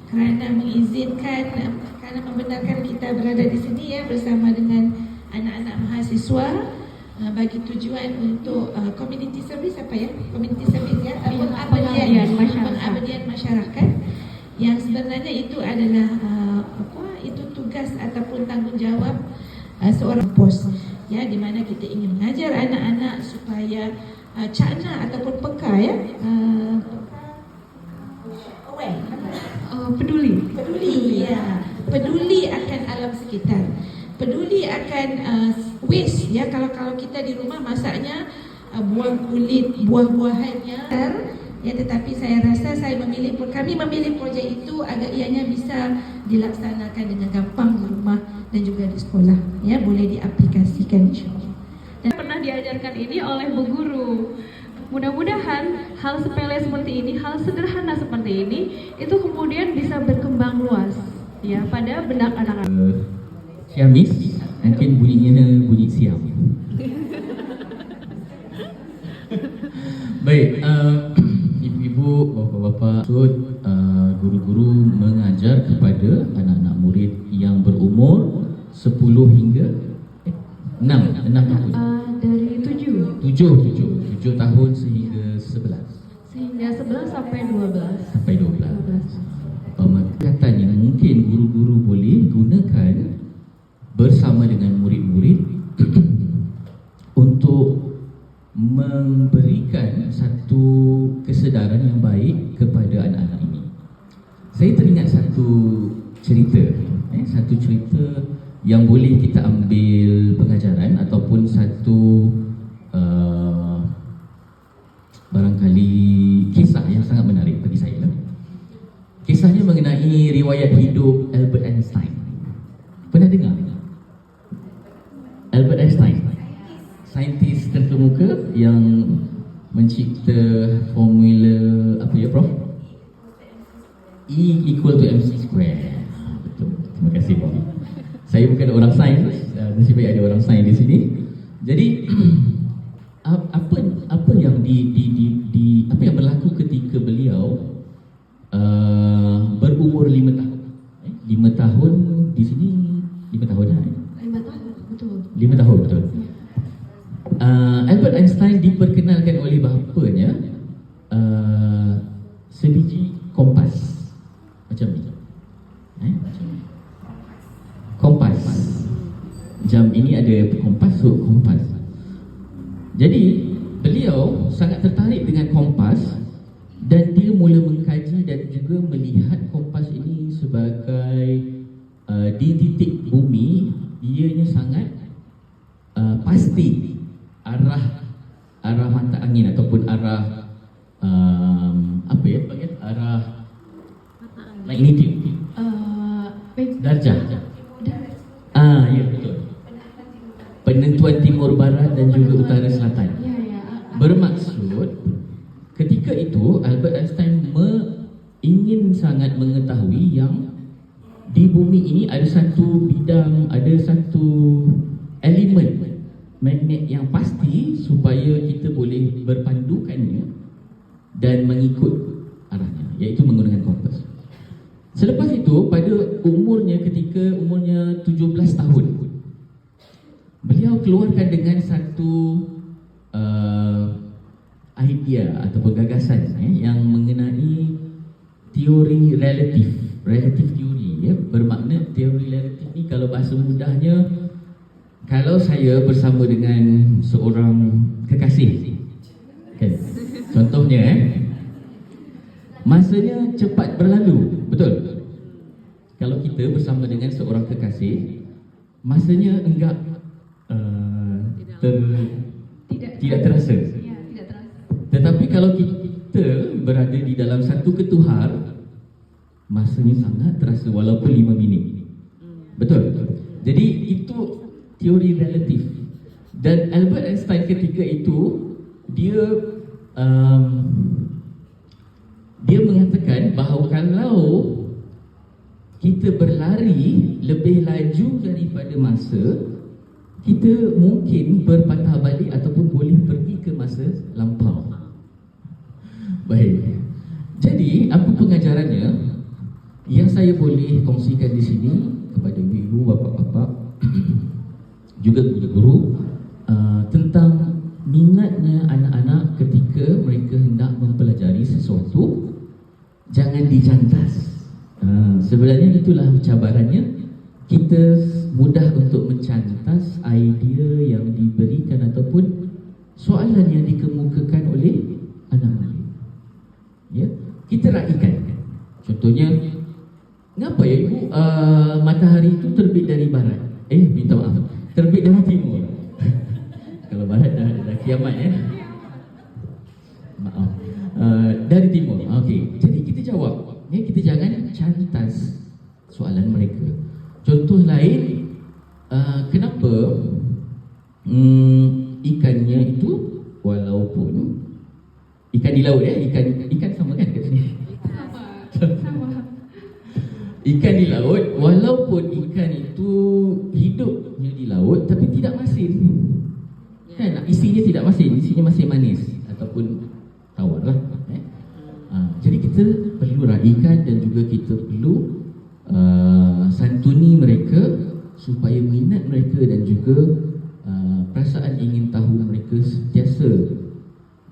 kerana mengizinkan, kerana membenarkan kita berada di sini ya bersama dengan anak-anak mahasiswa bagi tujuan untuk community service community service pengabdian masyarakat yang sebenarnya itu adalah itu tugas ataupun tanggungjawab seorang pos ya, di mana kita ingin mengajar anak-anak supaya cakna ataupun peka ya, peduli ya, peduli akan alam sekitar, peduli akan waste ya. Kalau kita di rumah masaknya buang kulit buah-buahannya ya, tetapi saya rasa kami memilih projek itu agar ianya bisa dilaksanakan dengan gampang di rumah dan juga di sekolah ya, boleh diaplikasikan insyaAllah. Dan pernah diajarkan ini oleh Bu Guru. Mudah-mudahan hal sepele seperti ini, hal sederhana seperti ini, itu kemudian bisa berkembang luas ya pada benak anak-anak. Siamis, mungkin bunyinya bunyi siam. Baik, ibu-ibu, bapak-bapak, guru-guru mengajar kepada anak-anak murid yang berumur 10 hingga 6 tahun. Dari 7 tahun sehingga 11. Sehingga 11 sampai 12. Sampai 12. Katanya mungkin guru-guru boleh gunakan bersama dengan murid-murid untuk memberikan satu kesedaran yang baik kepada anak-anak ini. Saya teringat satu cerita yang boleh kita ambil pengajaran ataupun satu barangkali kisah yang sangat menarik bagi saya. Kisahnya mengenai riwayat hidup Albert Einstein. Pernah dengar? Albert Einstein, saintis terkemuka yang mencipta formula apa ya, Prof? E equal to mc square. Betul. Terima kasih, Prof. Saya bukan orang sains, nasib baik ada orang sains di sini. Jadi apa yang apa yang berlaku ketika beliau berumur 5 tahun. 5 tahun di sini 5 tahun dah. 5 tahun, betul. 5 tahun betul. Albert Einstein diperkenalkan oleh bapanya sebiji kompas macam ni. Macam ni. Kompas. Jam ini ada kompas, kompas. Jadi beliau sangat tertarik dengan kompas dan dia mula mengkaji dan juga melihat kompas ini sebagai di titik bumi ianya sangat pasti arah mata angin ataupun arah arah magnitude, darjah. Ya betul. Penentuan timur barat dan juga utara selatan. Bermaksud ketika itu Albert Einstein ingin sangat mengetahui yang di bumi ini ada satu bidang, ada satu elemen magnet yang pasti supaya kita boleh berpandukannya dan mengikut arahnya, iaitu menggunakan kompas. Selepas itu pada ketika umurnya 17 tahun, beliau keluarkan dengan satu idea ataupun gagasan yang mengenai teori relatif teori ya. Bermakna teori relatif ni kalau bahasa mudahnya, kalau saya bersama dengan seorang kekasih kan, contohnya masanya cepat berlalu, betul? Kalau kita bersama dengan seorang kekasih, masanya enggak tidak terasa. Tetapi kalau kita berada di dalam satu ketuhar, masanya sangat terasa walaupun 5 minit. Betul? Jadi itu teori relatif. Dan Albert Einstein ketika itu dia mengatakan bahawa kalau kita berlari lebih laju daripada masa, kita mungkin berpatah balik ataupun boleh pergi ke masa lampau. Baik. Jadi apa pengajarannya? Yang saya boleh kongsikan di sini kepada ibu-ibu, bapa-bapa, juga guru-guru tentang minatnya anak-anak ketika mereka hendak mempelajari sesuatu, jangan dicantas. Sebenarnya itulah cabarannya. Kita mudah untuk mencantas idea yang diberikan ataupun soalan yang dikemukakan oleh anak murid. Ya, kita raikan. Contohnya, kenapa ya ibu matahari itu terbit dari barat? Minta maaf, terbit dari timur. Kalau barat dah kiamat ya. Maaf. Dari timur. Okey. Jadi kita jawab. Ya, kita jangan cantas soalan mereka. Contoh lain, kenapa ikannya itu walaupun ikan di laut ikan sama kan kat sini? Sama. Ikan di laut, walaupun ikan itu hidupnya di laut tapi tidak masin. Kan isinya tidak masin, isinya masih manis ataupun tawar lah. Jadi kita perlu raikan dan juga kita perlu santuni mereka supaya minat mereka dan juga perasaan ingin tahu mereka sentiasa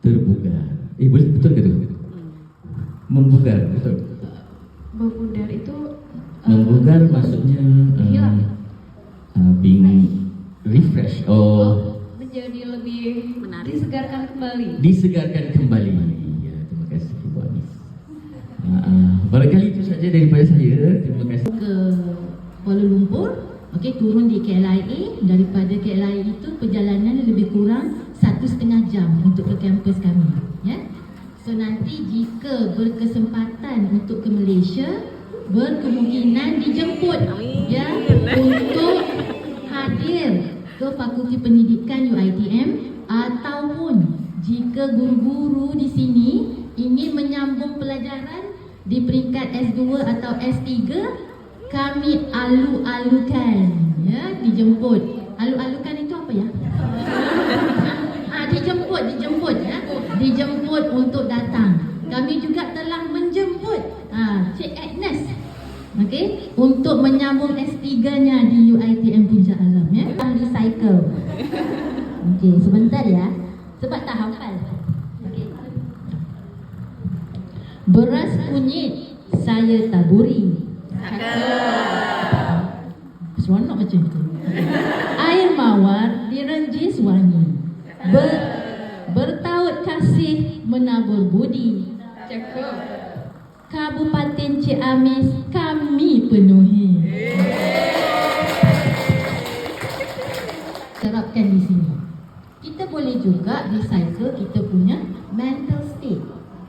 terbugar. Betul ke tu? Membugar, betul? Membudar itu Membugar maksudnya hilang. being refresh Menjadi lebih disegarkan kembali. Disegarkan kembali. Ya, terima kasih Ibu Anis. Barangkali itu saja daripada saya. Terima kasih. Ke Kuala Lumpur, turun di KLIA. Daripada KLIA itu perjalanan lebih kurang 1,5 jam untuk ke kampus kami. Ya. So nanti jika berkesempatan untuk ke Malaysia, berkemungkinan dijemput ya untuk hadir ke Fakulti Pendidikan UiTM, ataupun jika guru-guru di sini ingin menyambung pelajaran di peringkat S2 atau S3, kami alu-alukan ya, dijemput. Alu-alukan itu apa ya? Dijemput ya. Dijemput untuk datang. Kami juga telah menjemput Cik Agnes untuk menyambung S3-nya di UiTM Puncak Alam ya. Recycle. Sebentar ya. Sebab tak hafal. Beras kunyit saya taburi. Seronok macam tu. Air mawar direnjis wangi. Bertaut kasih menabur budi. Cakap. Kabupaten Ciamis kami penuhi. Terapkan di sini. Kita boleh juga recycle kita punya mental state.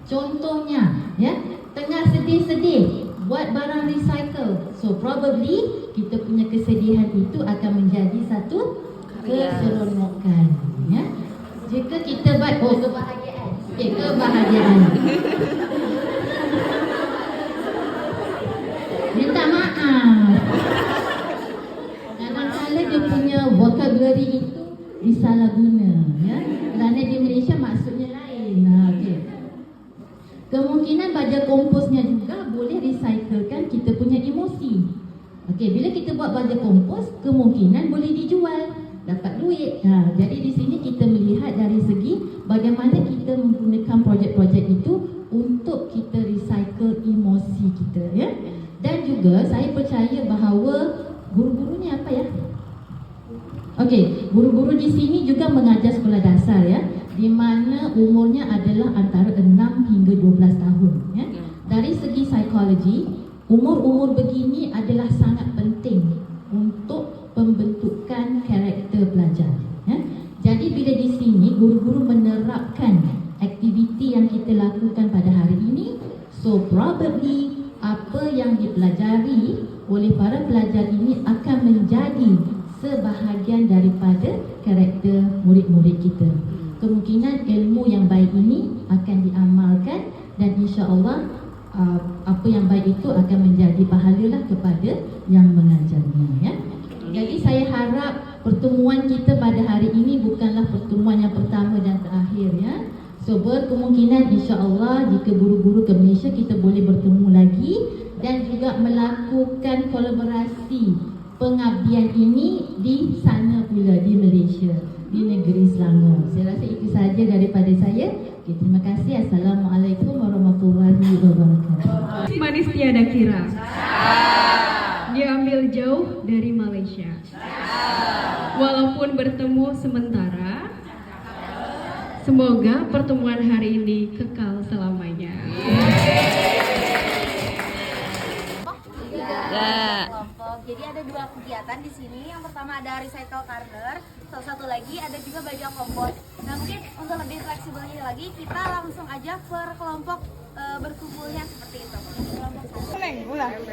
Contohnya, ya, tengah sedih-sedih, buat barang recycle. So probably kita punya kesedihan itu akan menjadi satu keseronokan. Ya. Jika kita buat kebahagiaan. Kebahagiaan. Minta maaf. Kadang-kadang dia punya vocabulary itu disalahguna, ya. Kerana di Malaysia maksudnya lain. Kemungkinan baja komposnya juga boleh recyclekan kita punya emosi. Bila kita buat baja kompos, kemungkinan boleh dijual, dapat duit. Jadi di sini kita melihat dari segi bagaimana kita menggunakan projek-projek itu untuk kita recycle emosi kita, ya. Dan juga saya percaya bahawa guru-gurunya apa ya? Guru-guru di sini juga mengajar sekolah dasar, ya, di mana umurnya adalah antara 6 hingga 12 tahun, ya. Dari segi psikologi, umur-umur begini adalah sangat penting untuk pembentukan karakter pelajar, ya. Jadi bila di sini guru-guru menerapkan aktiviti yang kita lakukan pada hari ini, so probably apa yang dipelajari oleh para pelajar ini akan menjadi sebahagian daripada karakter murid-murid kita. Kemungkinan ilmu yang baik ini akan diamalkan dan insya-Allah apa yang baik itu akan menjadi pahala kepada yang mengajarnya, ya. Jadi saya harap pertemuan kita pada hari ini bukanlah pertemuan yang pertama dan terakhir, ya. So berkemungkinan insya-Allah jika guru-guru ke Malaysia kita boleh bertemu lagi dan juga melakukan kolaborasi pengabdian ini di sana pula di Malaysia, di negeri Selangor. Saya rasa itu sahaja daripada saya. Okay, terima kasih. Assalamualaikum warahmatullahi wabarakatuh. Manis tiada kira. Diambil jauh dari Malaysia. Walaupun bertemu sementara, semoga pertemuan hari ini kekal selamanya. Kelompok. Jadi ada 2 kegiatan di sini. Yang pertama ada recycle corner, satu lagi ada juga bajak kompos. Nah mungkin untuk lebih fleksibelnya lagi kita langsung aja per kelompok berkumpulnya seperti itu. Kelompok satu.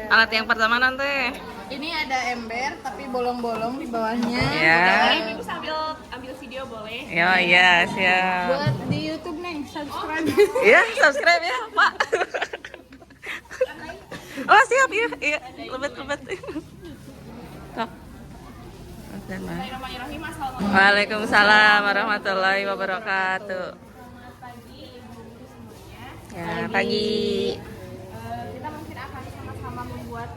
Alat yang pertama nanti. Ini ada ember tapi bolong-bolong di bawahnya. Ya. Ibu sambil ambil video boleh? Ya, iya, siap. Buat di YouTube nih, subscribe. Iya, subscribe ya, Pak. Oh, siap ya. Iya, lebet-lebet. Tok. Bismillahirrahmanirrahim. Waalaikumsalam warahmatullahi wabarakatuh. Ya, pagi. Kita mungkin akan sama-sama membuat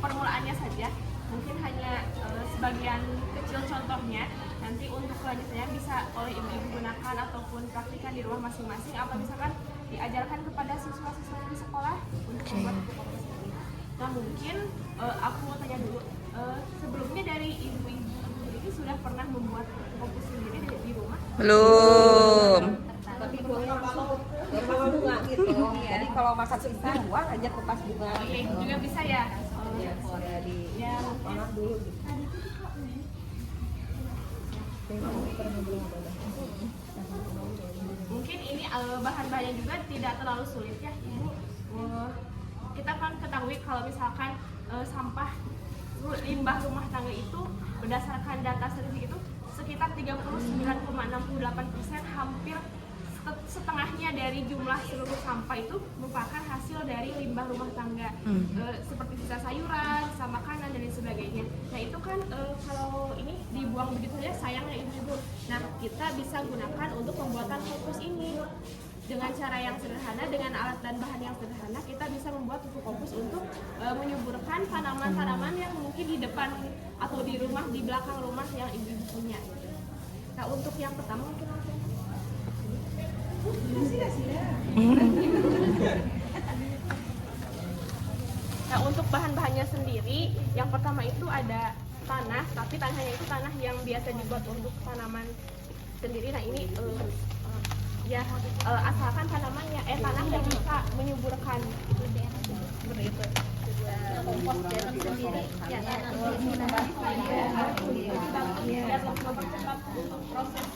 formulaannya saja. Mungkin hanya sebagian kecil contohnya. Nanti untuk kelanjutannya bisa oleh ibu-ibu gunakan ataupun praktikan di rumah masing-masing atau misalkan diajarkan kepada siswa-siswa di sekolah untuk membuat kompos ini. Nah mungkin aku mau tanya dulu, sebelumnya dari ibu-ibu ini sudah pernah membuat kompos sendiri di rumah? Belum. Tapi buangnya langsung ke kupas bunga gitu. Jadi kalau makan sisa buang aja kupas bunga. Oke, juga bisa ya. Ya, sudah di Ya, olah dulu gitu. mungkin ini bahan-bahannya juga tidak terlalu sulit ya ibu. Kita kan ketahui kalau misalkan sampah limbah rumah tangga itu berdasarkan data statistik itu sekitar 39,68%, hampir setengahnya dari jumlah seluruh sampah itu merupakan hasil dari limbah rumah tangga. Seperti sisa sayuran, sisa makanan dan lain sebagainya. Nah itu kan kalau ini dibuang begitu saja sayangnya ibu-ibu. Nah kita bisa gunakan untuk pembuatan kompos ini dengan cara yang sederhana, dengan alat dan bahan yang sederhana. Kita bisa membuat pupuk kompos untuk menyuburkan tanaman-tanaman yang mungkin di depan atau di rumah, di belakang rumah yang ibu-ibu punya. Nah untuk yang pertama mungkin nah untuk bahan-bahannya sendiri, yang pertama itu ada tanah, tapi tanahnya itu tanah yang biasa dibuat untuk tanaman sendiri. Nah ini asalkan tanamannya tanah yang bisa menyuburkan seperti itu. Kompos sendiri ya, dan mempercepat untuk proses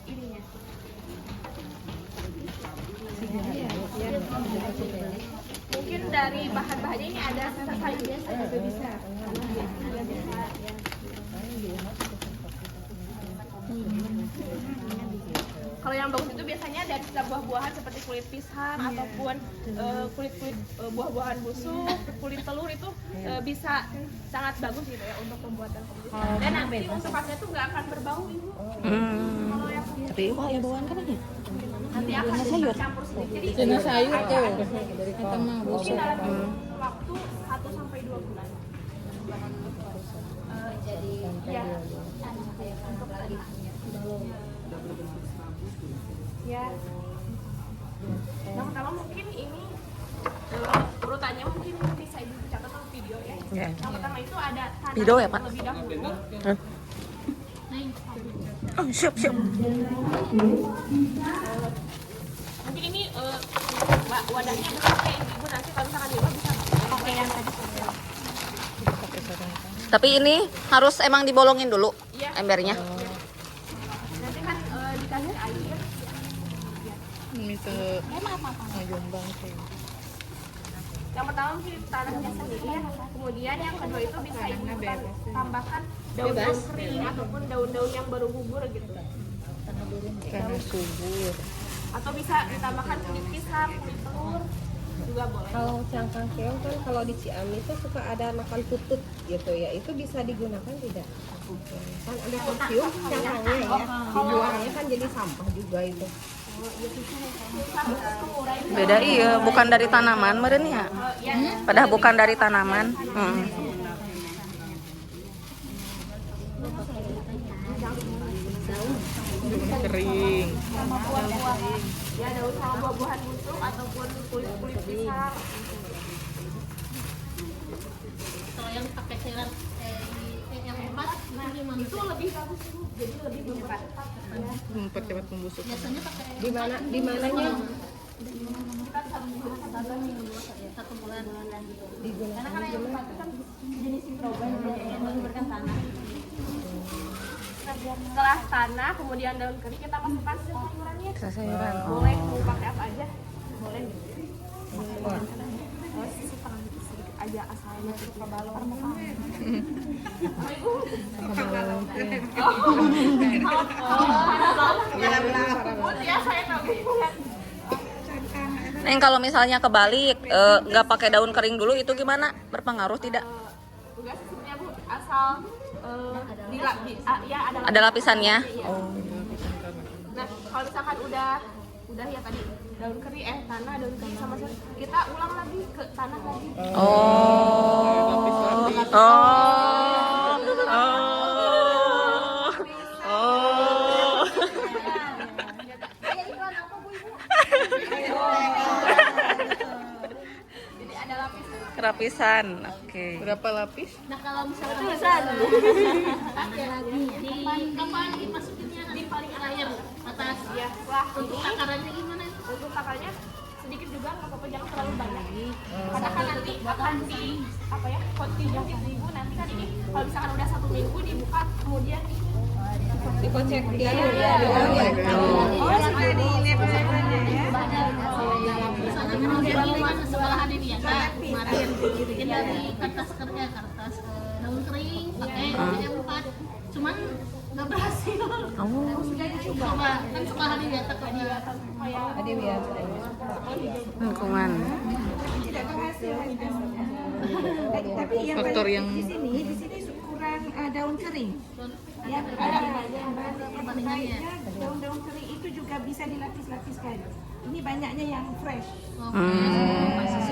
ininya. Mungkin dari bahan-bahannya ini ada sisa sayurnya juga bisa. Kalau yang bagus itu biasanya dari sisa buah-buahan seperti kulit pisang ataupun kulit-kulit buah-buahan busuk, kulit telur itu bisa sangat bagus gitu ya untuk pembuatan kompos. Dan nanti untuk khasnya itu nggak akan berbau ibu. Kalau yang Tapi kok ya bawaan kan ya? nanti akan dicampur sendiri. Jadi Cina sayur tuh. Kata mah mungkin busuk. dalam waktu 1 sampai 2 bulan. Jadi ya untuk ya. Yang pertama mungkin ini urutannya mungkin bisa ibu catat atau video ya. Yang pertama itu ada tanah Video ya, Pak? terlebih dahulu. Oh, siap. Mungkin ini wadahnya besar kayak ibu nanti kalau misalkan di rumah bisa pakai yang tadi. Tapi ini harus emang dibolongin dulu Iya. embernya. Nanti kan dikasih air. Itu Jombang sih. Yang pertama mungkin tanahnya sendiri ya. Kemudian yang kedua itu bisa ibu tambahkan daun-daun kering ataupun daun-daun yang baru gugur gitu. Karena subur. Atau bisa ditambahkan kulit pisang, kulit telur juga boleh. Kalau cangkang keong kan kalau di Ciamis itu suka ada makan tutut gitu ya. Itu bisa digunakan tidak? Kan ada kalsium cangkangnya ya. Dibuangnya kan jadi sampah juga itu. Beda iya, bukan dari tanaman meureun ya. Padahal bukan dari tanaman. Kering. Ya daun sama buah-buahan busuk ataupun kulit-kulit pisang. Kalau yang pakai cairan yang emas itu lebih bagus, jadi lebih cepat. Mempercepat pembusuk. Biasanya pakai Di mananya? kita 1 bulan Karena kan yang satu kan jenis nitrogen yang menyuburkan tanah. Setelah tanah, kemudian daun kering kita masukkan sayurannya. Sayuran. Boleh mau pakai apa aja, boleh. Sisi tangan sedikit aja asalnya suka balon. Ya saya tahu. Neng, kalau misalnya kebalik nggak pakai daun kering dulu itu gimana? Berpengaruh tidak? Enggak sih sebenarnya Bu, asal ya ada Ada lapisannya? Nah, kalau misalkan udah ya tadi daun kering tanah daun kering sama sayur, kita ulang lagi ke tanah lagi. Kayak iklan apa Bu Ibu? Jadi ada lapis. Kerapisan, oke. Berapa lapis? Nah kalau misalnya Tulisan. ada lagi di kapan dimasukinnya di paling akhir atas Ya, wah untuk ini takarannya gimana? untuk takarnya sedikit juga nggak apa-apa, jangan terlalu banyak. Karena kan nanti akan di apa ya continue di ibu nanti kan ini kalau misalkan udah 1 minggu dibuka kemudian Dikocek dia. oh sudah di level-levelnya ya. Misalnya memang dari mana sekolahan ini ya kak kemarin bikin dari kertas daun kering pakai yang 4 cuman nggak berhasil. Sudah dicoba kan sekolahan ini ya kak dia Ada ya. Lingkungan. Tidak berhasil. Tapi yang Faktor paling yang di sini kurang daun kering. Ya, baiknya daun-daun kering itu juga bisa dilapis-lapiskan. Ini banyaknya yang fresh.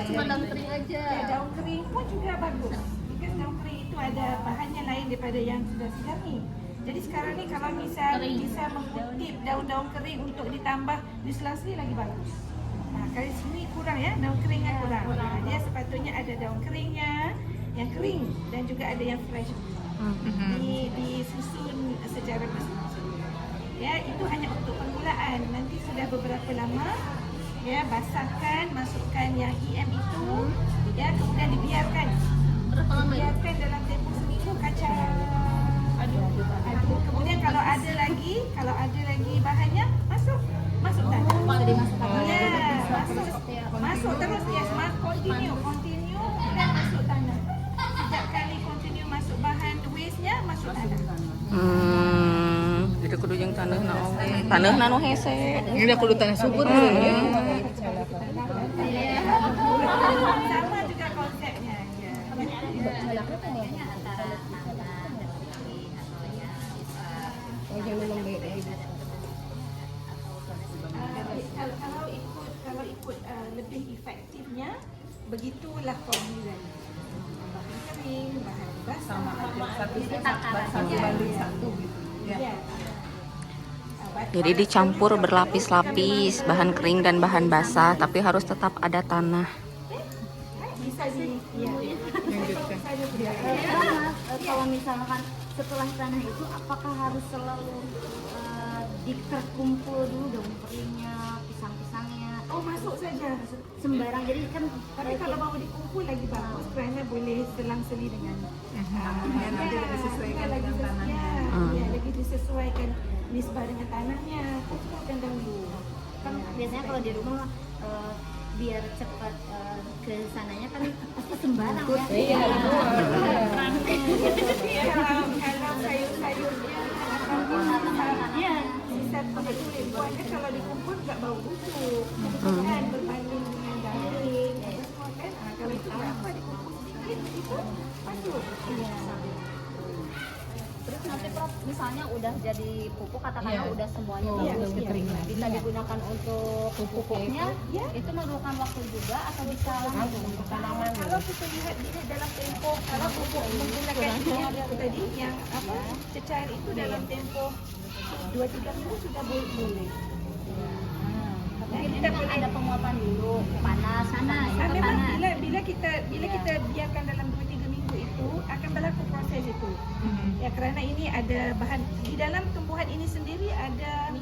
cuma daun kering aja. Ya, daun kering pun juga bagus. Because daun kering itu ada bahannya lain daripada yang sudah segar nih. Jadi sekarang nih kalau bisa mengutip daun-daun kering untuk ditambah di sela-sela lagi bagus. Nah, kali sini kurang ya, daun keringnya kurang. Nah, dia sepatutnya ada daun keringnya yang kering dan juga ada yang fresh. Disusun secara bersama. Ya, itu hanya untuk permulaan. Nanti sudah beberapa lama ya basahkan, masukkan yang EM itu ya, kemudian dibiarkan. Biarkan dalam tempoh seminggu kacang. Aduk. Kemudian kalau ada lagi bahannya masuk tanah. Ya, masuk terus ya, continue dan masuk tanah. Setiap kali continue masuk bahan waste-nya masuk tanah. Jadi kudu jeung taneuh na oge. Taneuh na nu hese. Ini kudu tanah subur. Sama juga konsepnya ya. Kalau ikut lebih efektifnya begitulah formulan. Bahan kering, bahan basah, satu banding satu gitu. Ya. Jadi dicampur berlapis-lapis, bahan kering dan bahan basah, tapi harus tetap ada tanah. Bisa di Kalau misalkan setelah tanah itu apakah harus selalu terkumpul dulu daun keringnya, pisang-pisangnya? Oh, masuk saja. Sembarang, jadi kan Tapi kalau mau dikumpul lagi bagus kerana boleh selang-seli dengan Biar nanti lebih sesuaikan dengan tanahnya. Ya, lagi disesuaikan nisbah dengan tanahnya. Kumpulkan dahulu. kan biasanya kalau di rumah biar cepat ke sananya kan pasti sembarang ya. Iya. Kalau sayur-sayurnya ya bisa kulit buahnya kalau dikumpul nggak bau busuk kan berbanding dengan daging ya semua kan. Kalau itu berapa dikumpul sedikit itu masuk. Iya. Terus nanti Prof misalnya udah jadi pupuk katakanlah Iya. udah semuanya Iya, bagus iya. bisa digunakan untuk pupuknya itu memerlukan waktu juga atau bisa langsung tanaman. Kalau kita lihat ini dalam tempoh, kalau pupuk menggunakan ini tadi yang apa cecair itu dalam tempoh 2-3 minggu sudah boleh. mungkin kita ada penguapan dulu panas Memang bila kita biarkan dalam 2-3 minggu itu akan berlaku proses itu. Ya kerana ini ada bahan di dalam tumbuhan ini sendiri ada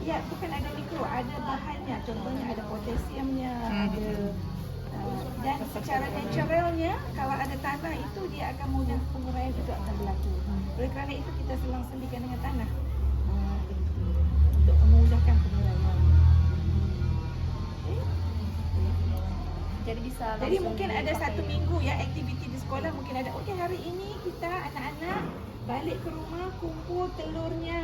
ya bukan ada mikro, ada bahannya. Contohnya ada potasiumnya, ada dan secara naturalnya kalau ada tanah itu dia akan mudah penguraian itu akan berlaku. Oleh kerana itu kita selang-selikan dengan tanah untuk memudahkan penguraian. jadi bisa Jadi mungkin ada satu minggu ya aktiviti di sekolah mungkin ada okey hari ini kita anak-anak balik ke rumah kumpul telurnya,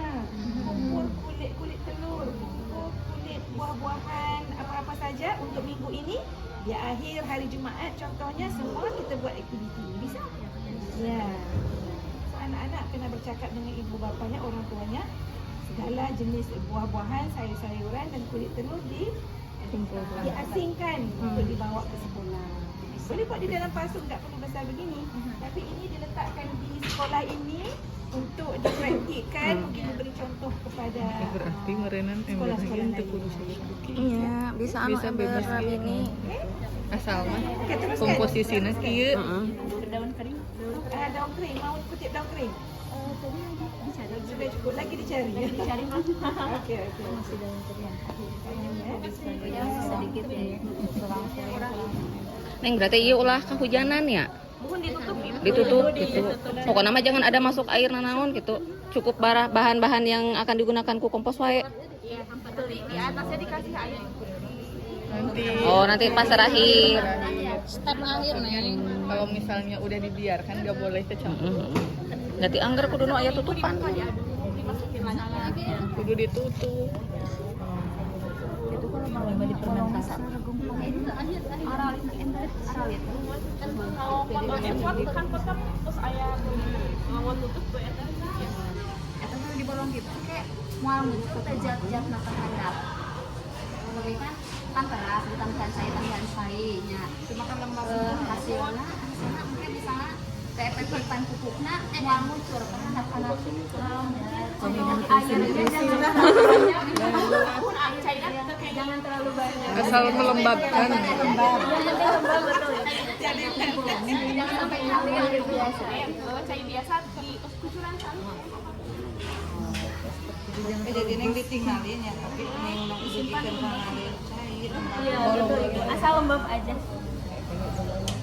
kumpul kulit telur, kumpul kulit buah-buahan apa-apa saja untuk minggu ini. Di akhir hari Jumaat contohnya semua kita buat aktiviti. Bisa? Ya. So, anak-anak kena bercakap dengan ibu bapanya, orang tuanya segala jenis buah-buahan, sayur-sayuran dan kulit telur diasingkan untuk dibawa ke sekolah. Boleh buat di dalam pasu, tak perlu besar begini. Tapi ini diletakkan di sekolah ini untuk dipraktikkan, mungkin memberi contoh kepada Berarti merenan ember sekolah-sekolah lagi lain. kudu sedikit. Iya, bisa anu Bisa ember bebas rabi gitu. ini. Asal mah Okey, teruskan. komposisinya kieu. daun kering Daun kering, mau kutip daun kering? Sudah cukup, lagi dicari. Okey. Masih daun kering. sedikit ya Neng berarti iya ulah kehujanan ya? Ditutup gitu. Pokoknya mah jangan ada masuk air nanaon gitu. Cukup bahan-bahan yang akan digunakan ku kompos wae. di atasnya dikasih air Nanti Oh, nanti pas terakhir. step akhir nih kalau misalnya udah dibiarkan nggak boleh kecampur. Berarti anggar kudu nu aya tutupan. Kudu ditutup. di bolong gitu kayak mual gitu kita jat-jat makan handap tapi kan keras tambahan saya cuma kan hasilnya mungkin bisa keefektifan pupuknya mual muncul karena handap jangan terlalu banyak Asal melembabkan. jangan sampai air biasa cair biasa di kucuran Jadi neng ditinggalin ya, tapi neng nak disimpan mengalir cair. asal lembab aja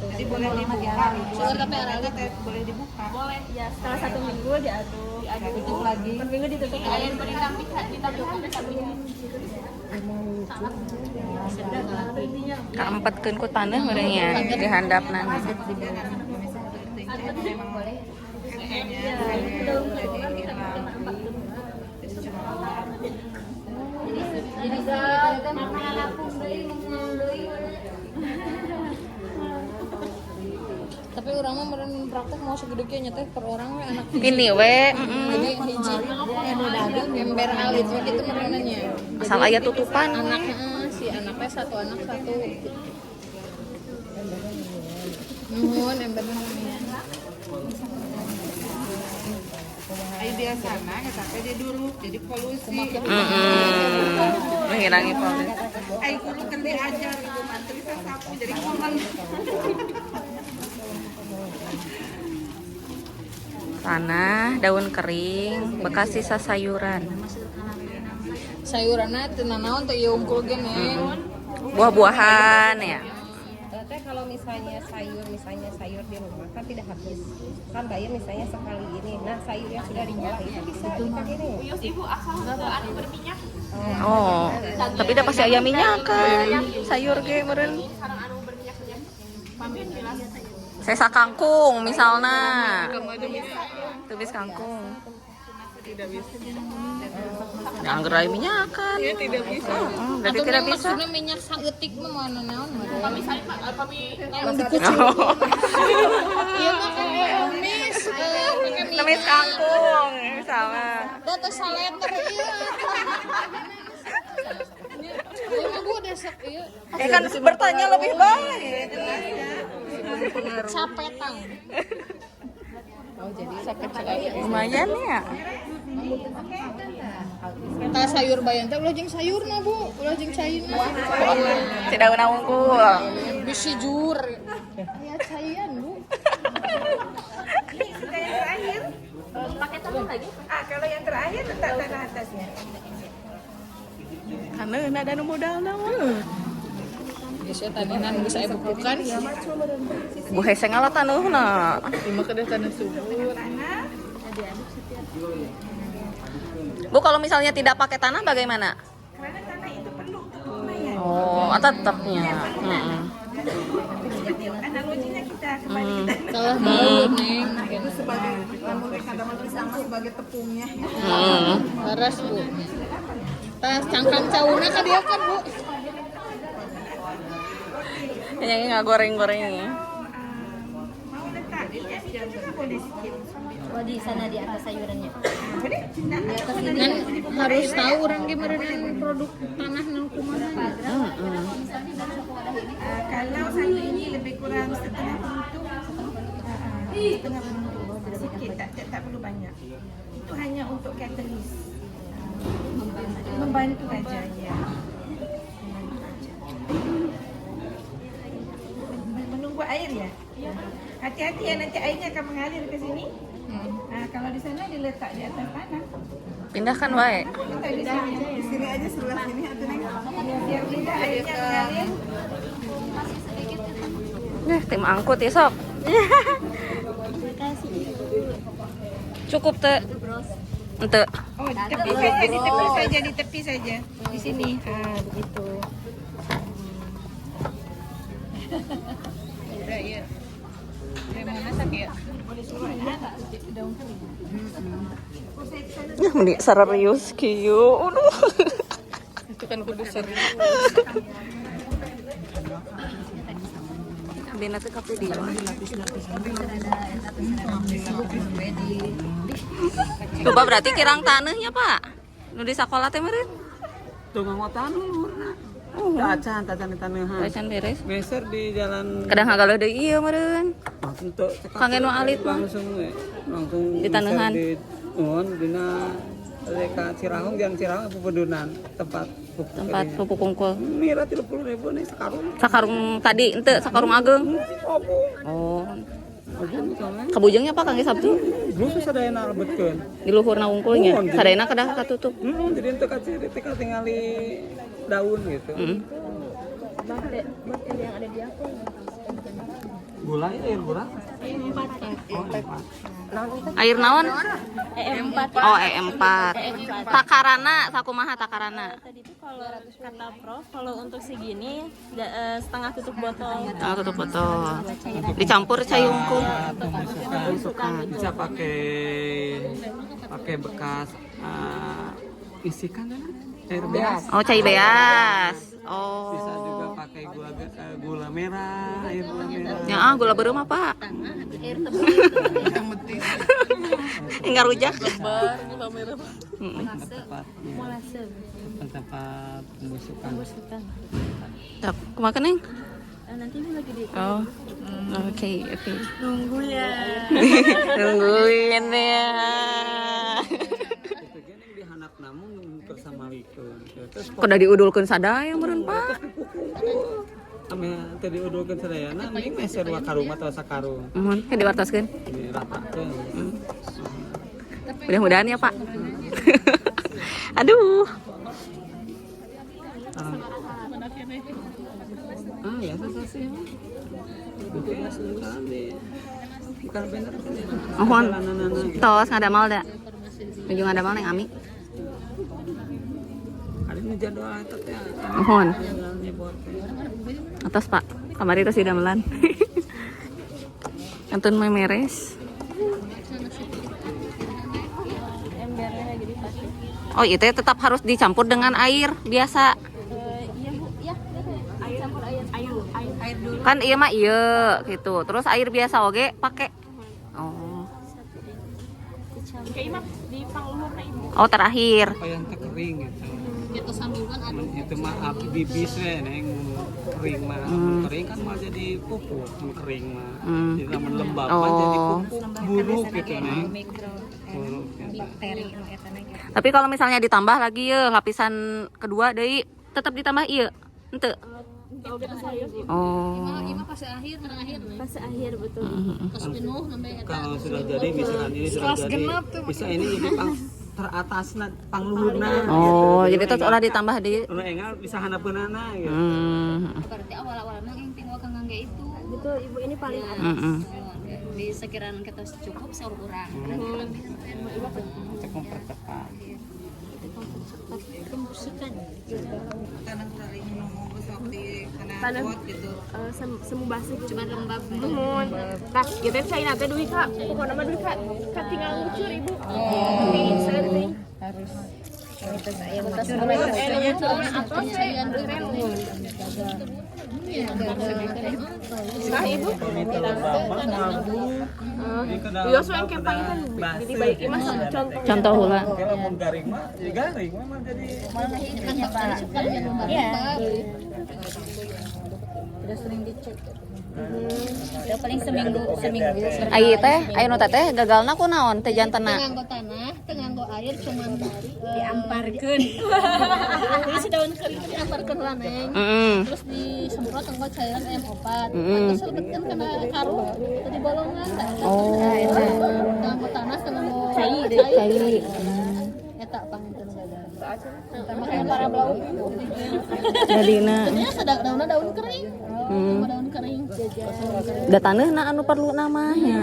Jadi boleh dibuka. Tapi boleh dibuka. boleh ya setelah 1 minggu diaduk Tutup lagi. per minggu ditutup air berendam ditambah sabunnya Kaempetkeun ku taneuh merenya di handapna. jadi kita makanan lapung deui ngomong deui Tapi orang mah meren praktek mau segede kieu nya teh per orang we anak Ini we, jadi hiji anu dagang ember alit we kitu merenannya. asal aya tutupan. Anak si anaknya satu anak satu. Nuhun embernya. Ayo biasa nah, tapi dia dulu jadi polusi. Menghilangi polusi. Ayo kudu kan diajar ibu mantri sapu jadi ngomong. Tanah, daun kering, bekas sisa sayuran. Sayuranna teu nanaon teh ieu unggul ge Neng. Buah-buahan ya. Teh kalau misalnya sayur di rumah kan tidak habis. Kan bayar misalnya sekali ini. Nah, sayur yang sudah diolah itu bisa dipakai nih. Ibu asal anu berminyak Oh, tapi udah pasti aya minyak kan. Sayur ge meureun. sareng anu berminyak saja pamit jelas Sesa kangkung misalnya. Tubis kangkung. Tidak bisa. Ya anggar aya minyak kan. Ya tidak bisa. Berarti tidak bisa. Maksudnya minyak saeutik mah mana naon mah. kami Yang dikucing. Iya mah kayak omis. Pakai minyak Kumis kangkung sama. Data salender iya. Ini Bu desek iya. Kan bertanya lebih baik. Capetang. Oh jadi Lumayan ya. Eta sayur bayan teh ulah jeung sayurna Bu, ulah jeung cairna. Tidak guna unggul. Bisi jur. Aya cairan Bu. Ini sudah yang terakhir. Pakai tangan lagi. Kalau yang terakhir letak tanah atasnya. Karena ada nu modal naon. Geus tadinan geus aya pupukan. Bu hese ngalah tanuhna. Lima kedeh tanah subur. Bu kalau misalnya tidak pakai tanah bagaimana? Karena tanah itu perlu lumayan. Oh, tetapnya. Jadi analoginya kita kembali kita. Salah baut Neng. Itu sebagai kadang sama sebagai tepungnya. Laras Bu. Tas cangkang cauna ka dia kan Bu. Yang nggak goreng-goreng. Mau letak di atas juga boleh sedikit. Oh di sana di atas sayurannya. Boleh? Nah, Dan harus tahu orang gimana produk tanah nang kumaha. kalau sayur ini lebih kurang setengah bentuk, setengah bentuk sedikit, tak perlu banyak. Itu hanya untuk catalyst, membantu aja ya. Menunggu air ya. Hati-hati ya, nanti airnya akan mengalir ke sini. Nah, kalau di sana diletak di atas tanah. Pindahkan wae. Letak di sini. Di sini aja sebelah sini atau Neng? Biar tidak airnya mengalir. Tim angkut ya sok. Cukup teh. Ente. Oh, di tepi saja, di tepi saja, di tepi saja. Di sini. Ah, begitu. Udah ya. Dari mana sak ya? Meni serius kieu. Aduh. Itu kan kudu serius. Dina teh kape di. Coba berarti kirang taneuhnya, Pak. Nu di sakola teh meureun. Tuh mau tanur. Tacan di taneuhan. Tacan beres. Meser di jalan Kadang hagala deui ieu meureun. untuk Kangen nu alit mah. langsung Di taneuhan. di dina Leka Cirahung, jalan Cirahung Pepedunan, tempat Pupuk unggul. Mira 30.000 nih sekarung. Sakarung tadi ente sakarung ageng. Oh. Kabujengnya apa Kang Sabtu? Belum sadayana lebetkeun. Di luhurna unggulnya. Sadayana kedah katutup. Jadi ente kaciri teh tingali daun gitu. Gula ya, air gula? Air naon? E4. Oh, E4. Takarana, sakumaha takarana? Tadi itu kalau kata Prof, kalau untuk segini setengah tutup botol. Oh, tutup botol. Dicampur cai unggul. Bisa pakai bekas isikan kan? Air beas. Oh, cai beas. Bisa juga Oh. pakai gula merah, air gula merah. Ya gula beureum apa? Air tebal. Enggak rujak. Gula merah. Tempat pembusukan. Tak, kumaha Neng? Nanti ini lagi di Oh. Oke. nunggu ya. Nungguin ya. Itu gini di handap namun kersamalikeun. Terus Kuda diudulkeun sadaya meureun, Pak. ame tadi udulkeun sadayana mending meser dua karung atau sakarung. Mohon diwartaskeun. Ini ratakeun. Mudah-mudahan ya, Pak. Aduh. Ya sih. Oke, sekarang di bukan bener. Mohon. Tos ngadamal da. Nuju ngadamal neng Ami. Hari ini jadwal eta teh. Mohon. Jalannya buat. Atas, Pak. Kamari tos didamelan. Antun memeres. Embernya lagi dipakai. Oh, itu tetap harus dicampur dengan air biasa. Iya Bu, ya. Air campur air dulu. Kan iya mah iya gitu. Terus air biasa oge pakai. Oh. macam. Kayak imam di pangluhurna ibu. Oh, terakhir. Apa yang terkering gitu. Kita sambungan ada. Itu mah bibis neng kering mah. Kering kan mah jadi pupuk, kering mah. Jadi lamun lembab mah jadi pupuk buruk gitu neng. Buruk. Bakteri nu eta na gitu. Tapi kalau misalnya ditambah lagi ya lapisan kedua deui tetap ditambah ieu. Henteu. Oh. Fase akhir, terakhir. Fase akhir betul. Kas penuh sampai eta. Kalau sudah jadi misalkan ini sudah jadi bisa ini jadi teratas pangluhurna. Oh, jadi itu udah ditambah di. Udah enggak bisa handapkeunana gitu. Berarti awal-awalnya yang tinggal kang ngangge itu. Betul, ibu ini paling atas. Di sekiraan kita cukup saur urang. Cek mempercepat. Kadang kali ngomong seperti Tanah gitu. Semu basi Cuma lembab. Nuhun. Nah, gitu saya nanti duit Kak. Pokoknya mah duit Kak. Kak tinggal ngucur ibu. Tapi sering. Harus Nah ibu, Yosua yang kempang kan jadi baik mas Contoh heula. Kalau mau garing mah, ya garing memang jadi Iya. Udah sering dicek. Udah paling seminggu. Ai teh, aya nu teh gagalna kunaon teh jantena. Nganggo tanah, nganggo air cuman diamparkeun. Jadi si daun kering itu diamparkeun lah neng. Terus disemprot nganggo cairan M4. Terus lebetkeun kana karung, teu dibolongan. Oh. Nganggo tanah nganggo Cair. eta panginten gagal. Makanya para blau. Jadina. Ini sedang daun kering. Daun kering. Da taneuhna anu perlu namanya.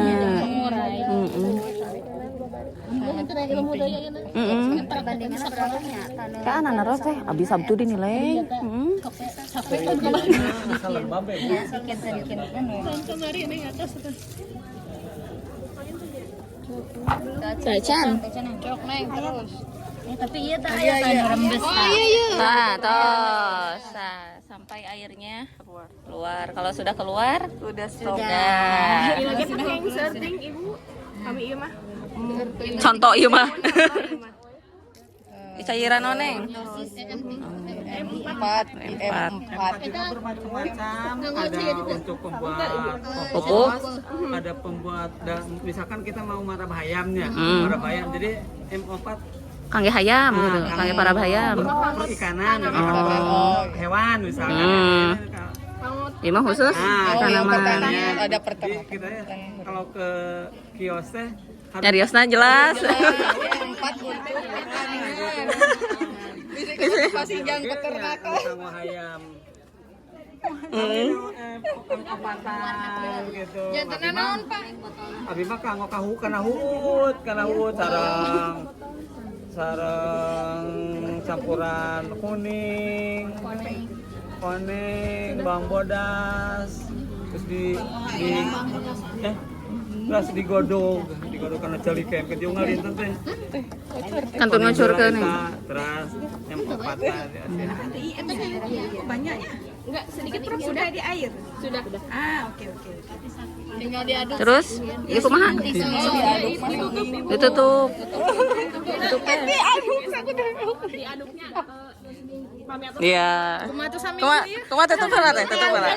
Itu dari ilmu daya ini. Perbandingan sekolahnya. Ka anak ros teh abdi Sabtu dinilai. Capek kan kemarin. lembab ya. Ya, sedikit. Kemarin ini atas itu. Cacan. Cok neng terus. Tapi iya tak aya kan rembes. Oh iya. Nah, tos. Sampai airnya keluar. Kalau sudah keluar, sudah. Ini lagi pakai yang setting ibu. Kami iya mah. Contoh ieu mah. Di cairan oneng. Empat. Itu bermacam-macam. Ada untuk pembuat Pupuk. ada pembuat dan misalkan kita mau marah hayamnya, marah hayam. Jadi M4 Kangge hayam gitu, kangge para hayam. perikanan, hewan misalkan. Ieu mah khusus tanaman. Ada pertanian. Kita kalau ke kios teh Nyariosna jelas. empat untuk pasti jangan peternakan sama ayam. Empatan gitu. Jangan naon Pak. Abi mah kanggo kana huut sareng campuran kuning, bawang bodas, terus terus digodog karena jali kem ke diungal dinten teh. Kantun ngacurkeun. Terus yang empatan ya. Banyaknya? Enggak, sedikit terus Sudah di air? Sudah. Oke. Tinggal diaduk. Terus, ieu kumaha? Ditutup. Diaduknya Iya. Kumaha tutup heula teh, tutup heula.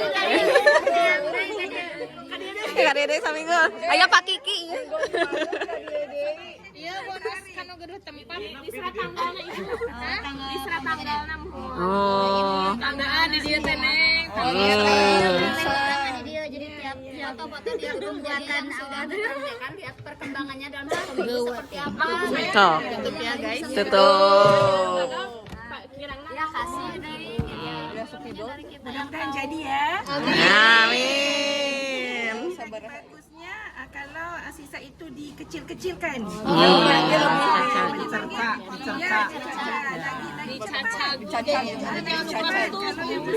Kadede saminggu. Aya Pak Kiki. Iya, bonus kan gede tempat di serat tanggalna itu. Di serat tanggalna. Oh. Tanggaan di dia teh neng. Jadi tiap foto dia buatan awal kan lihat perkembangannya dalam seperti apa. Tuh. Tutup ya guys. Tutup. Ya kasih dari Mudah-mudahan jadi ya. Amin. Bagusnya kalau sisa itu dikecil-kecilkan.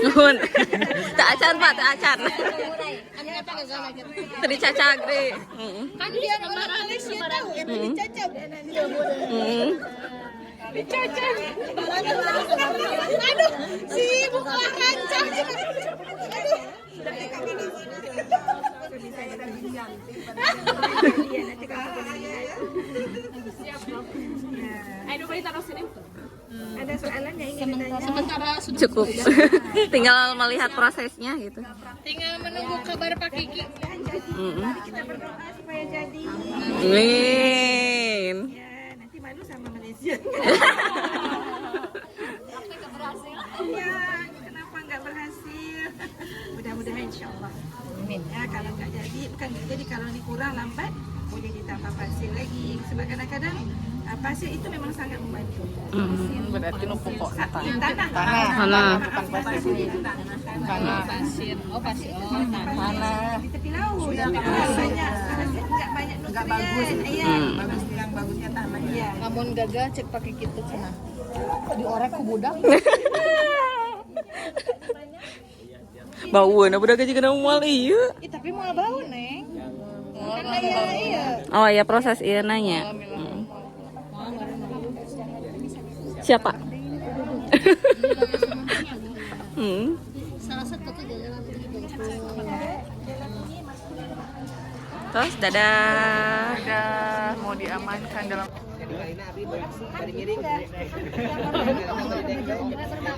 Nuhun. Tak acan Pak, tak acan. Tadi cacag deh. kan dia orang Malaysia tahu itu dicacap. Dicocok. Aduh, sibuk lah rancang. Aduh. Ayo balik taruh sini. Ada soalan yang ingin ditanya? Sementara sudah Cukup. Tinggal melihat prosesnya gitu. tinggal menunggu kabar Pak Kiki. Kita berdoa supaya jadi. Amin. Ya, nanti malu sama Malaysia. Ya, kenapa nggak berhasil? Mudah-mudahan insya Allah. Amin. Ya, kalau nggak jadi kalau ini kurang lambat, boleh ditambah pasir lagi. Sebab kadang-kadang pasir itu memang sangat membantu. Berarti nu pokok Tanah. Pasir. Oh, pasir. Oh, Tanah. Di tepi laut. Nggak banyak nutrien. Iya. Yang bagusnya tanah. Iya. namun gagal cek pakai gitu cenah. Diorek ku budak. bau na budak gaji kena mual iya. Tapi mau bau, Neng. Kan iya. Oh ya proses iya nanya. Siapa? Salah satu kejadian Terus dadah. Mau diamankan dalam.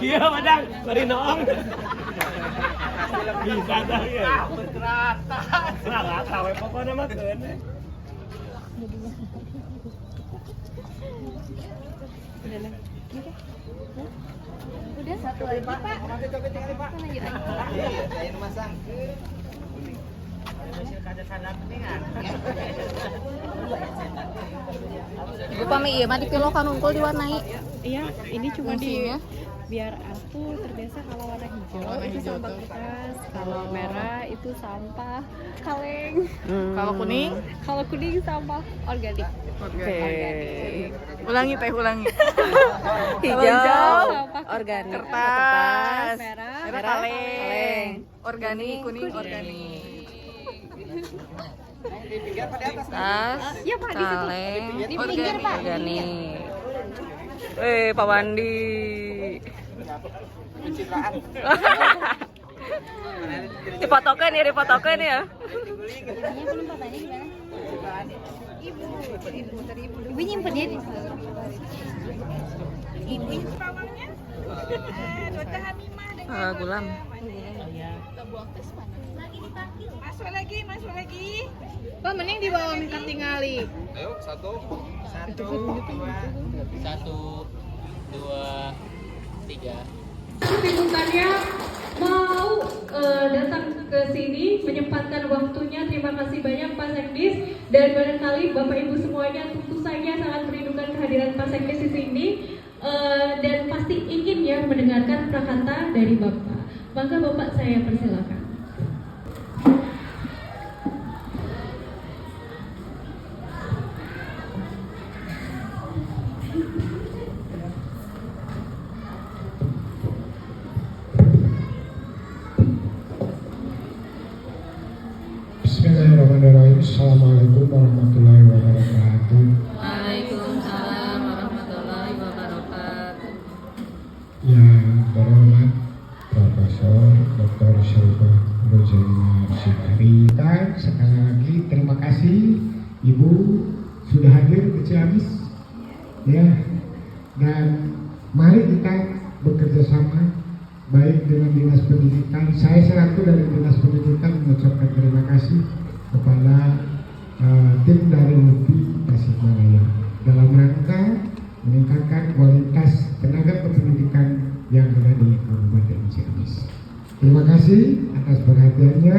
Iya, madang, bari noong. Bisa dah ya. Bergerak. Tahu pokoknya mah keun. Udah satu lagi Pak. Ibu pami iya mah dipilokan unggul diwarnai. Iya, ini cuma Fungsinya? biar aku terbiasa kalau warna hijau itu sampah kertas, kalau merah itu sampah kaleng, Kalau kuning? kalau kuning sampah organik. Oke. Ulangi teh, ulangi. Hijau, Hijau, sampah organik. kertas, Kertas. merah, Kaleng. Organik, kuning, organik. Tas, Ya, Pak, di situ. kaleng, Di pinggir, Pak. organik. Pak Wandi. Dipotokan ya, dipotokan ya. Ibu nyimpen ya di Gulam. Masuk lagi. Pak, mending dibawa minta tingali. Ayo, 1, 2, 3. Liputannya mau datang ke sini menyempatkan waktunya. Terima kasih banyak Pak Sekdis, dan barangkali Bapak Ibu semuanya tentu saja sangat merindukan kehadiran Pak Sekdis di sini, dan pasti ingin ya mendengarkan prakata dari Bapak. Maka Bapak saya persilakan. Bismillahirrahmanirrahim. Assalamualaikum warahmatullahi wabarakatuh. Waalaikumsalam warahmatullahi wabarakatuh. Yang terhormat Profesor Dr. Syarifah Rozaina Syikari. Sekali lagi terima kasih Ibu sudah hadir ke Ciamis. Ya, dan mari kita bekerja sama baik dengan Dinas Pendidikan. Saya selaku dari Dinas Pendidikan mengucapkan terima kasih kepada tim dari UPI Tasikmalaya dalam rangka meningkatkan kualitas tenaga kependidikan yang ada di Kabupaten Ciamis. Terima kasih atas perhatiannya.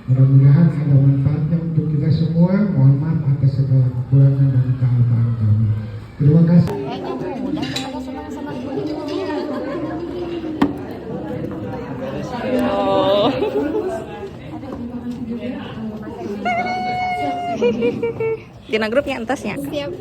Mudah-mudahan ada manfaatnya untuk kita semua. Mohon maaf atas segala kekurangan dan kealpaan kami. Terima kasih. Dina grupnya entasnya. Siap.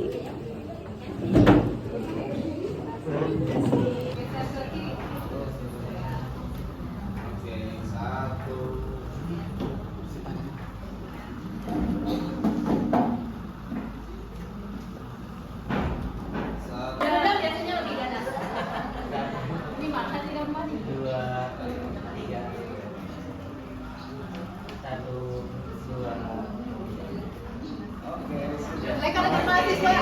Satu, dua. Kalau mahasiswa,